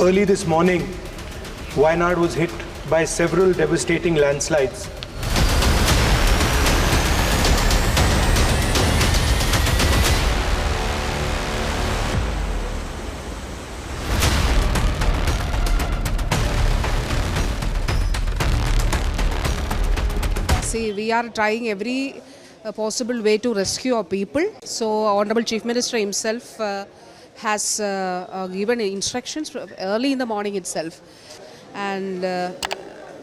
Early this morning, Wayanad was hit by several devastating landslides. See, we are trying every possible way to rescue our people. So, Honorable Chief Minister himself has given instructions early in the morning itself, and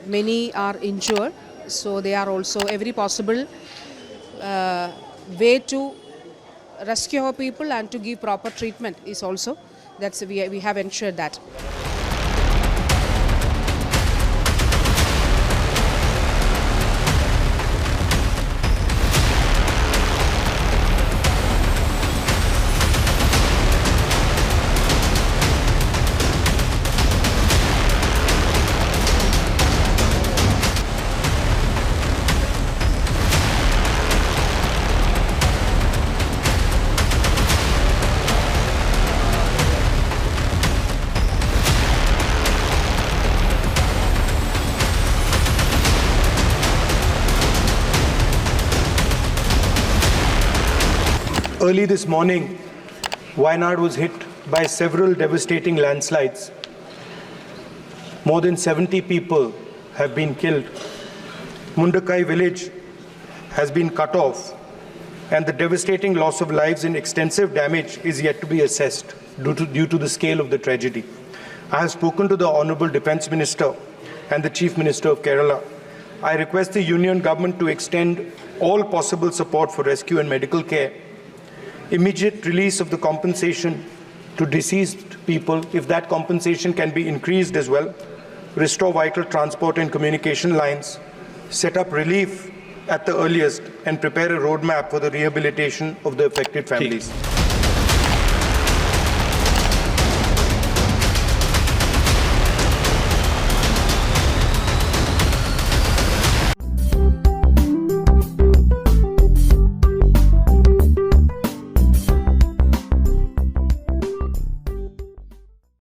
many are injured. So, they are also every possible way to rescue our people and to give proper treatment is also we have ensured that. Early this morning, Wayanad was hit by several devastating landslides. More than 70 people have been killed. Mundakai village has been cut off, and the devastating loss of lives and extensive damage is yet to be assessed due to the scale of the tragedy. I have spoken to the Honourable Defence Minister and the Chief Minister of Kerala. I request the Union Government to extend all possible support for rescue and medical care, immediate release of the compensation to deceased people, if that compensation can be increased as well, restore vital transport and communication lines, set up relief at the earliest, and prepare a roadmap for the rehabilitation of the affected families.